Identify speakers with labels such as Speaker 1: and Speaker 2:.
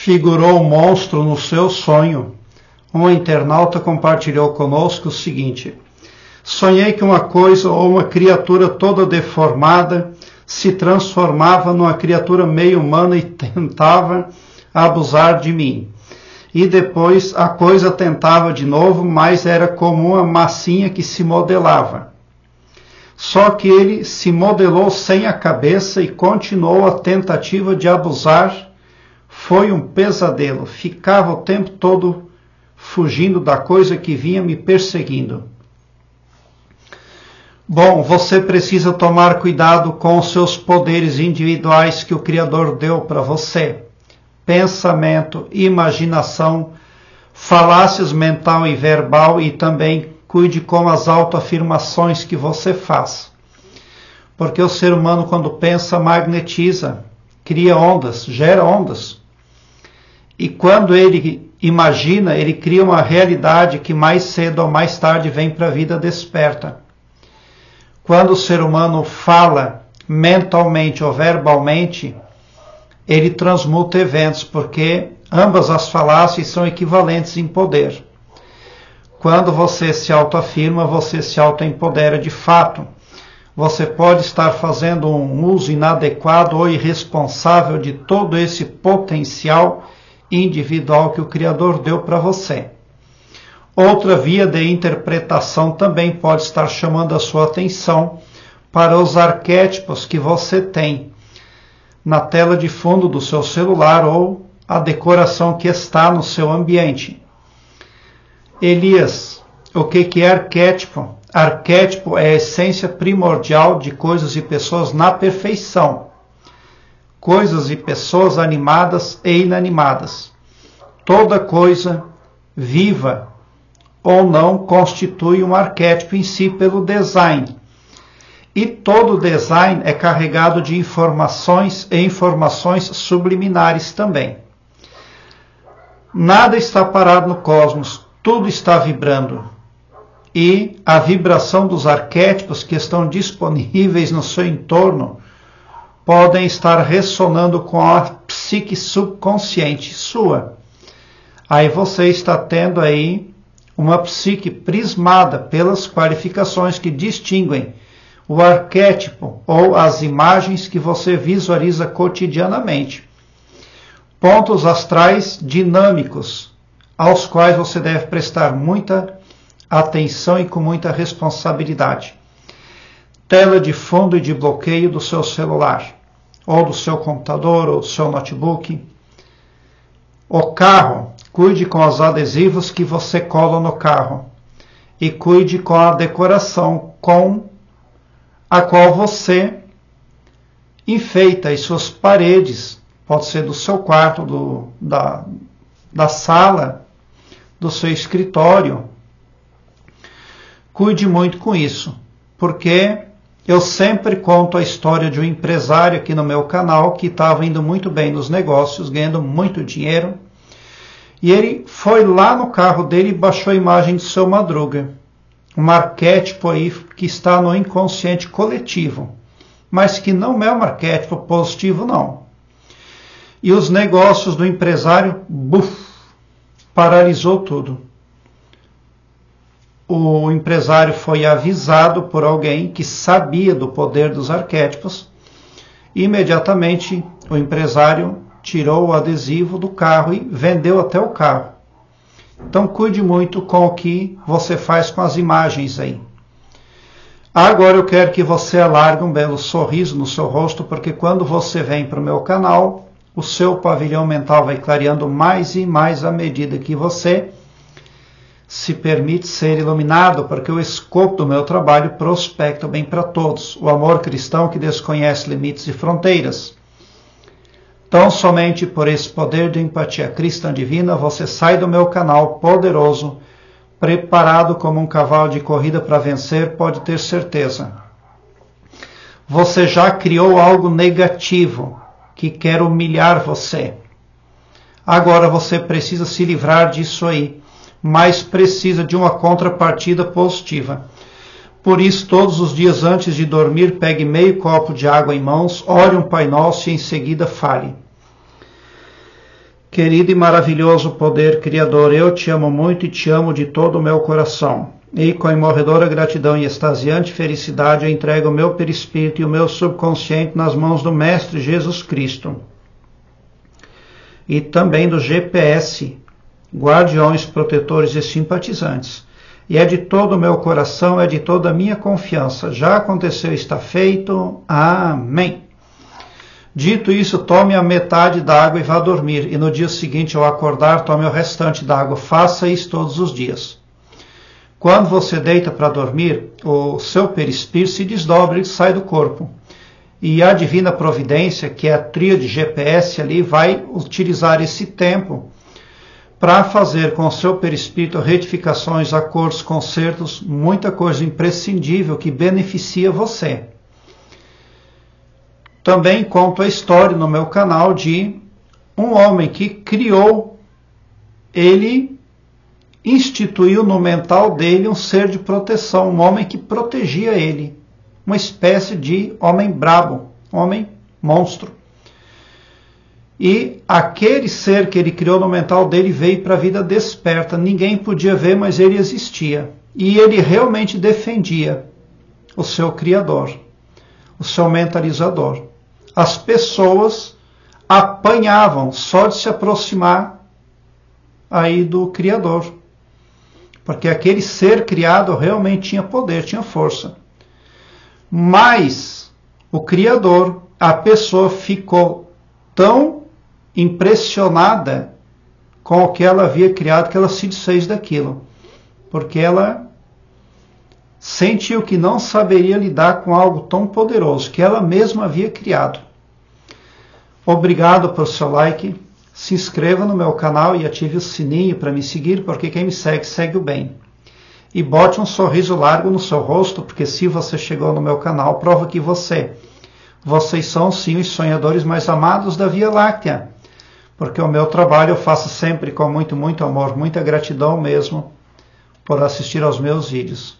Speaker 1: figurou o monstro no seu sonho, um internauta compartilhou conosco o seguinte: sonhei que uma coisa ou uma criatura toda deformada se transformava numa criatura meio humana e tentava abusar de mim. E depois a coisa tentava de novo, mas era como uma massinha que se modelava. Só que ele se modelou sem a cabeça e continuou a tentativa de abusar. Foi um pesadelo. Ficava o tempo todo fugindo da coisa que vinha me perseguindo. Bom, você precisa tomar cuidado com os seus poderes individuais que o Criador deu para você. Pensamento, imaginação, falácias mental e verbal, e também cuide com as autoafirmações que você faz. Porque o ser humano, quando pensa, magnetiza, cria ondas, gera ondas. E quando ele imagina, ele cria uma realidade que mais cedo ou mais tarde vem para a vida desperta. Quando o ser humano fala mentalmente ou verbalmente, ele transmuta eventos, porque ambas as falácias são equivalentes em poder. Quando você se autoafirma, você se autoempodera de fato. Você pode estar fazendo um uso inadequado ou irresponsável de todo esse potencial individual que o Criador deu para você. Outra via de interpretação também pode estar chamando a sua atenção para os arquétipos que você tem na tela de fundo do seu celular ou a decoração que está no seu ambiente. Elias, o que é arquétipo? Arquétipo é a essência primordial de coisas e pessoas na perfeição. Coisas e pessoas animadas e inanimadas. Toda coisa viva ou não constitui um arquétipo em si pelo design. E todo design é carregado de informações e informações subliminares também. Nada está parado no cosmos, tudo está vibrando. E a vibração dos arquétipos que estão disponíveis no seu entorno podem estar ressonando com a psique subconsciente sua. Aí você está tendo aí uma psique prismada pelas qualificações que distinguem o arquétipo ou as imagens que você visualiza cotidianamente. Pontos astrais dinâmicos, aos quais você deve prestar muita atenção e com muita responsabilidade. Tela de fundo e de bloqueio do seu celular, ou do seu computador, ou do seu notebook. O carro, cuide com os adesivos que você cola no carro. E cuide com a decoração com a qual você enfeita as suas paredes. Pode ser do seu quarto, da sala, do seu escritório. Cuide muito com isso, porque eu sempre conto a história de um empresário aqui no meu canal que estava indo muito bem nos negócios, ganhando muito dinheiro, e ele foi lá no carro dele e baixou a imagem de seu Madruga, um arquétipo aí que está no inconsciente coletivo, mas que não é um arquétipo positivo, não. E os negócios do empresário, paralisou tudo. O empresário foi avisado por alguém que sabia do poder dos arquétipos. E imediatamente o empresário tirou o adesivo do carro e vendeu até o carro. Então cuide muito com o que você faz com as imagens aí. Agora eu quero que você alargue um belo sorriso no seu rosto, porque quando você vem para o meu canal, o seu pavilhão mental vai clareando mais e mais à medida que você se permite ser iluminado, porque o escopo do meu trabalho prospecta bem para todos, o amor cristão que desconhece limites e fronteiras. Tão somente por esse poder de empatia cristã divina, você sai do meu canal poderoso, preparado como um cavalo de corrida para vencer, pode ter certeza. Você já criou algo negativo que quer humilhar você. Agora você precisa se livrar disso aí, mas precisa de uma contrapartida positiva. Por isso, todos os dias antes de dormir, pegue meio copo de água em mãos, ore um Pai Nosso e em seguida fale: Querido e maravilhoso poder criador, eu te amo muito e te amo de todo o meu coração. E com imorredora gratidão e extasiante felicidade eu entrego o meu perispírito e o meu subconsciente nas mãos do Mestre Jesus Cristo. E também do GPS, guardiões, protetores e simpatizantes. E é de todo o meu coração, é de toda a minha confiança. Já aconteceu, está feito. Amém. Dito isso, tome a metade da água e vá dormir. E no dia seguinte, ao acordar, tome o restante da água. Faça isso todos os dias. Quando você deita para dormir, o seu perispírito se desdobra e sai do corpo. E a divina providência, que é a tríade GPS ali, vai utilizar esse tempo para fazer com o seu perispírito retificações, acordos, consertos, muita coisa imprescindível que beneficia você. Também conto a história no meu canal de um homem que criou, ele instituiu no mental dele um ser de proteção, um homem que protegia ele, uma espécie de homem brabo, homem monstro. E aquele ser que ele criou no mental dele veio para a vida desperta, ninguém podia ver, mas ele existia. E ele realmente defendia o seu criador, o seu mentalizador. As pessoas apanhavam só de se aproximar aí do criador. Porque aquele ser criado realmente tinha poder, tinha força. Mas o criador, a pessoa ficou tão impressionada com o que ela havia criado que ela se desfez daquilo. Porque ela sentiu que não saberia lidar com algo tão poderoso que ela mesma havia criado. Obrigado por seu like. Se inscreva no meu canal e ative o sininho para me seguir, porque quem me segue, segue o bem. E bote um sorriso largo no seu rosto, porque se você chegou no meu canal, prova que vocês são sim os sonhadores mais amados da Via Láctea. Porque o meu trabalho eu faço sempre com muito, muito amor, muita gratidão mesmo por assistir aos meus vídeos.